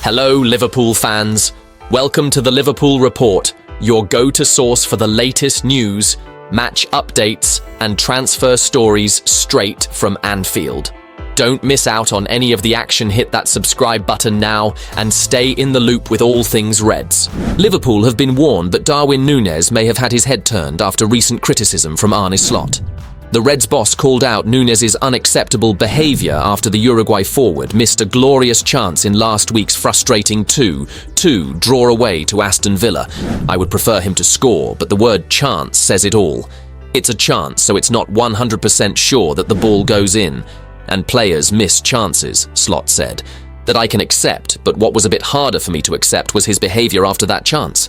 Hello, Liverpool fans. Welcome to the Liverpool Report, your go-to source for the latest news, match updates, and transfer stories straight from Anfield. Don't miss out on any of the action. Hit that subscribe button now and stay in the loop with all things Reds. Liverpool have been warned that Darwin Nunez may have had his head turned after recent criticism from Arneslot. The Reds boss called out Nunez's unacceptable behaviour after the Uruguay forward missed a glorious chance in last week's frustrating 2-2 draw away to Aston Villa. I would prefer him to score, but the word chance says it all. It's a chance, so it's not 100% sure that the ball goes in. And players miss chances, Slot said. That I can accept, but what was a bit harder for me to accept was his behaviour after that chance.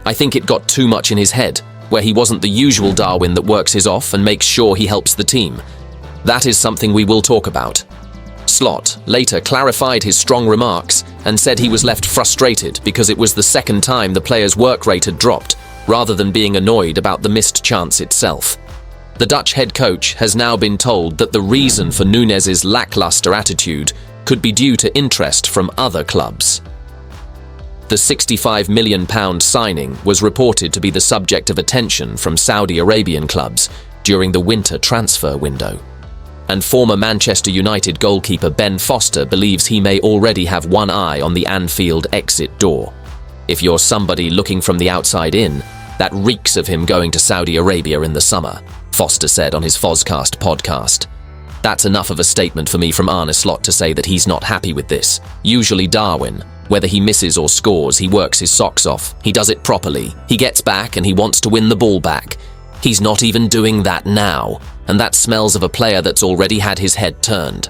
I think it got too much in his head, where he wasn't the usual Darwin that works his off and makes sure he helps the team. That is something we will talk about. Slot later clarified his strong remarks and said he was left frustrated because it was the second time the player's work rate had dropped, rather than being annoyed about the missed chance itself. The Dutch head coach has now been told that the reason for Nunez's lackluster attitude could be due to interest from other clubs. The £65 million signing was reported to be the subject of attention from Saudi Arabian clubs during the winter transfer window. And former Manchester United goalkeeper Ben Foster believes he may already have one eye on the Anfield exit door. If you're somebody looking from the outside in, that reeks of him going to Saudi Arabia in the summer, Foster said on his Fozcast podcast. That's enough of a statement for me from Arneslot to say that he's not happy with this. Usually Darwin, whether he misses or scores, he works his socks off. He does it properly. He gets back and he wants to win the ball back. He's not even doing that now, and that smells of a player that's already had his head turned.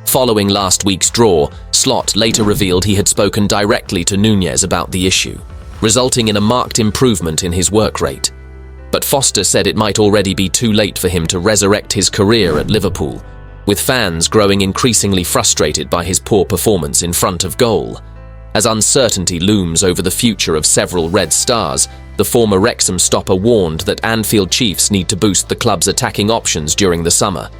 Following last week's draw, Slot later revealed he had spoken directly to Nunez about the issue, resulting in a marked improvement in his work rate. But Foster said it might already be too late for him to resurrect his career at Liverpool, with fans growing increasingly frustrated by his poor performance in front of goal. As uncertainty looms over the future of several Red stars, the former Wrexham stopper warned that Anfield Chiefs need to boost the club's attacking options during the summer.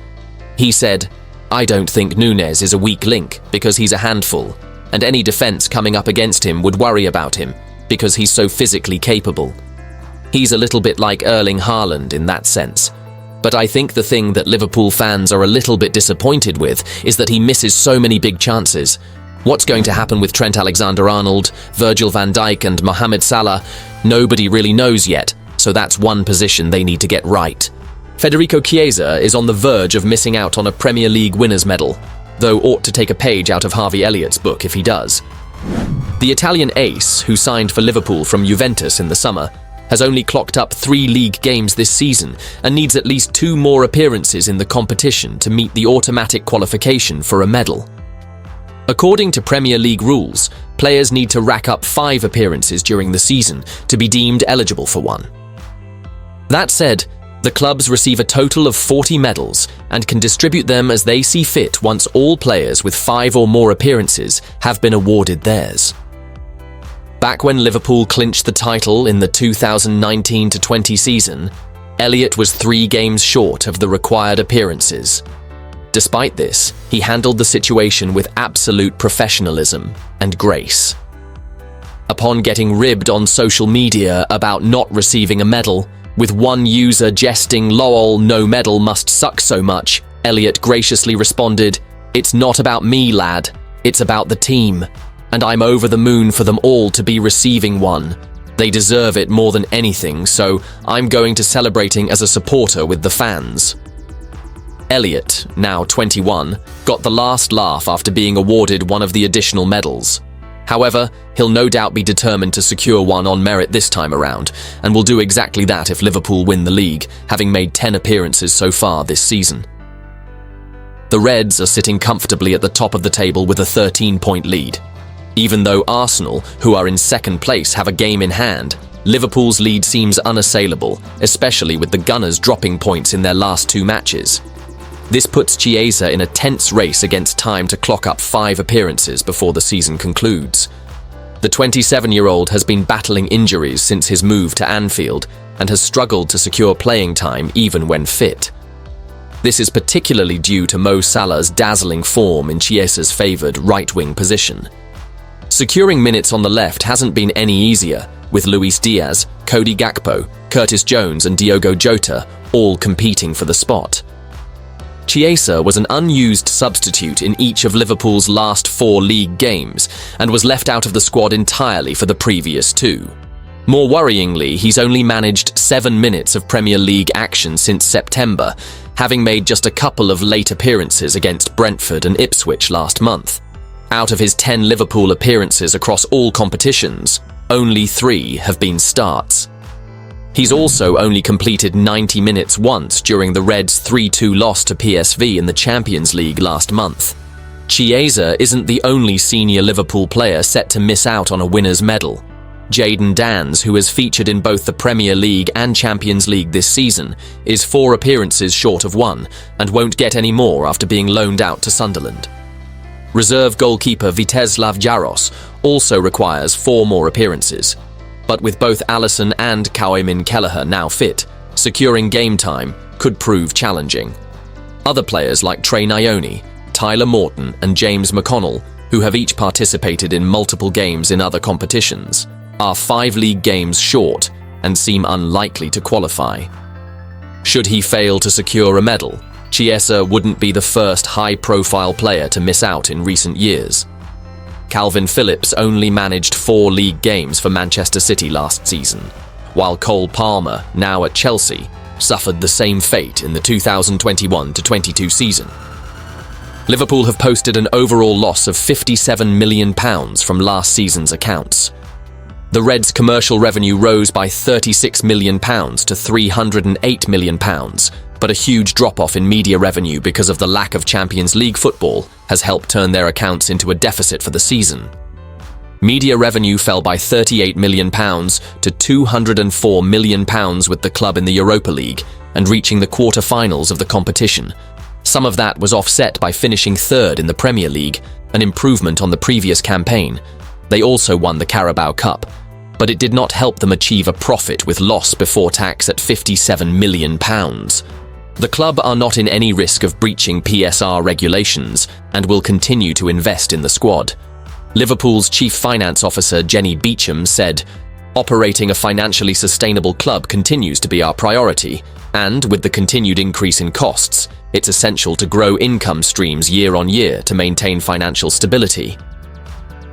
He said, "I don't think Nunez is a weak link because he's a handful, and any defence coming up against him would worry about him because he's so physically capable. He's a little bit like Erling Haaland in that sense. But I think the thing that Liverpool fans are a little bit disappointed with is that he misses so many big chances. What's going to happen with Trent Alexander-Arnold, Virgil-van-Dijk and Mohamed Salah? Nobody really knows yet, so that's one position they need to get right. Federicochiesa is on the verge of missing out on a Premier League winners' medal, though ought to take a page out of Harveyelliott's book if he does. The Italian ace, who signed for Liverpool from Juventus in the summer, has only clocked up 3 league games this season and needs at least 2 more appearances in the competition to meet the automatic qualification for a medal. According to Premier League rules, players need to rack up 5 appearances during the season to be deemed eligible for one. That said, the clubs receive a total of 40 medals and can distribute them as they see fit once all players with 5 or more appearances have been awarded theirs. Back when Liverpool clinched the title in the 2019-20 season, Elliott was 3 games short of the required appearances. Despite this, he handled the situation with absolute professionalism and grace. Upon getting ribbed on social media about not receiving a medal, with one user jesting "lol, no medal must suck so much," Elliott graciously responded, "It's not about me, lad. It's about the team. And I'm over the moon for them all to be receiving one. They deserve it more than anything, so I'm going to celebrating as a supporter with the fans." Elliott, now 21, got the last laugh after being awarded one of the additional medals. However, he'll no doubt be determined to secure one on merit this time around, and will do exactly that if Liverpool win the league, having made 10 appearances so far this season. The Reds are sitting comfortably at the top of the table with a 13-point lead. Even though Arsenal, who are in second place, have a game in hand, Liverpool's lead seems unassailable, especially with the Gunners dropping points in their last 2 matches. This puts Chiesa in a tense race against time to clock up 5 appearances before the season concludes. The 27-year-old has been battling injuries since his move to Anfield and has struggled to secure playing time even when fit. This is particularly due to Mo Salah's dazzling form in Chiesa's favoured right-wing position. Securing minutes on the left hasn't been any easier, with Luis Diaz, Cody Gakpo, Curtis Jones and Diogo Jota all competing for the spot. Chiesa was an unused substitute in each of Liverpool's last 4 league games and was left out of the squad entirely for the previous 2. More worryingly, he's only managed 7 minutes of Premier League action since September, having made just a couple of late appearances against Brentford and Ipswich last month. Out of his 10 Liverpool appearances across all competitions, only 3 have been starts. He's also only completed 90 minutes once during the Reds' 3-2 loss to PSV in the Champions League last month. Chiesa isn't the only senior Liverpool player set to miss out on a winner's medal. Jadon Danns, who has featured in both the Premier League and Champions League this season, is 4 appearances short of 1 and won't get any more after being loaned out to Sunderland. Reserve goalkeeper Vítězslav Jaros also requires 4 more appearances. But with both Alisson and Kyle Kelleher now fit, securing game time could prove challenging. Other players like Trey Nyoni, Tyler Morton and James McConnell, who have each participated in multiple games in other competitions, are 5 league games short and seem unlikely to qualify. Should he fail to secure a medal, Chiesa wouldn't be the first high-profile player to miss out in recent years. Calvin Phillips only managed 4 league games for Manchester City last season, while Cole Palmer, now at Chelsea, suffered the same fate in the 2021-22 season. Liverpool have posted an overall loss of £57 million from last season's accounts. The Reds' commercial revenue rose by £36 million to £308 million, but a huge drop-off in media revenue because of the lack of Champions League football has helped turn their accounts into a deficit for the season. Media revenue fell by £38 million to £204 million with the club in the Europa League and reaching the quarter-finals of the competition. Some of that was offset by finishing 3rd in the Premier League, an improvement on the previous campaign. They also won the Carabao Cup, but it did not help them achieve a profit with loss before tax at £57 million. The club are not in any risk of breaching PSR regulations and will continue to invest in the squad. Liverpool's chief finance officer Jenny Beecham said, "Operating a financially sustainable club continues to be our priority, and with the continued increase in costs, it's essential to grow income streams year on year to maintain financial stability."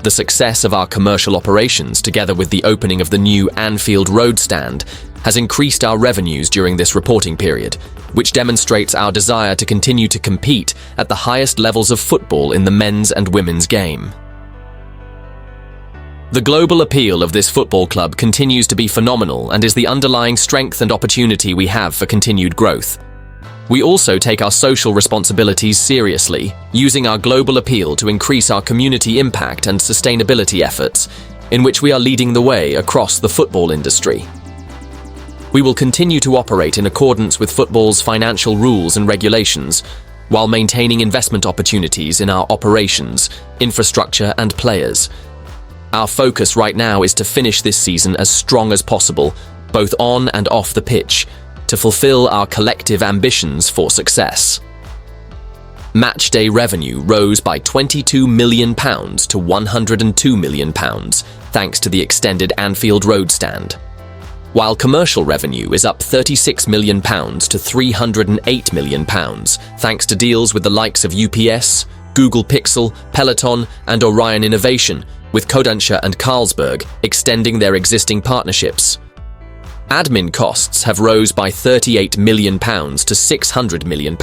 The success of our commercial operations, together with the opening of the new Anfield Road stand, has increased our revenues during this reporting period, which demonstrates our desire to continue to compete at the highest levels of football in the men's and women's game. The global appeal of this football club continues to be phenomenal and is the underlying strength and opportunity we have for continued growth. We also take our social responsibilities seriously, using our global appeal to increase our community impact and sustainability efforts, in which we are leading the way across the football industry. We will continue to operate in accordance with football's financial rules and regulations, while maintaining investment opportunities in our operations, infrastructure and players. Our focus right now is to finish this season as strong as possible, both on and off the pitch, to fulfill our collective ambitions for success. Matchday revenue rose by £22 million to £102 million, thanks to the extended Anfield Road stand. While commercial revenue is up £36 million to £308 million, thanks to deals with the likes of UPS, Google Pixel, Peloton, and Orion Innovation, with Kodansha and Carlsberg extending their existing partnerships. Admin costs have rose by £38 million to £600 million,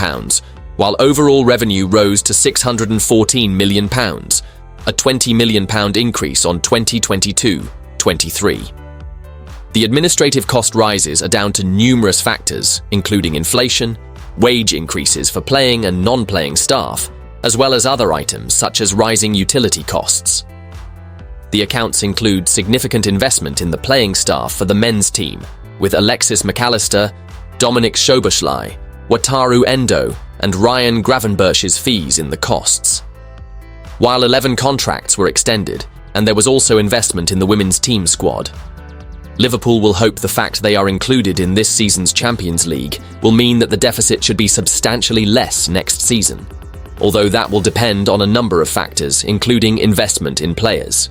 while overall revenue rose to £614 million, a £20 million increase on 2022-23. The administrative cost rises are down to numerous factors, including inflation, wage increases for playing and non-playing staff, as well as other items such as rising utility costs. The accounts include significant investment in the playing staff for the men's team, with Alexis McAllister, Dominic Szoboszlai, Wataru Endo, and Ryan Gravenberch's fees in the costs. While 11 contracts were extended, and there was also investment in the women's team squad. Liverpool will hope the fact they are included in this season's Champions League will mean that the deficit should be substantially less next season, although that will depend on a number of factors, including investment in players.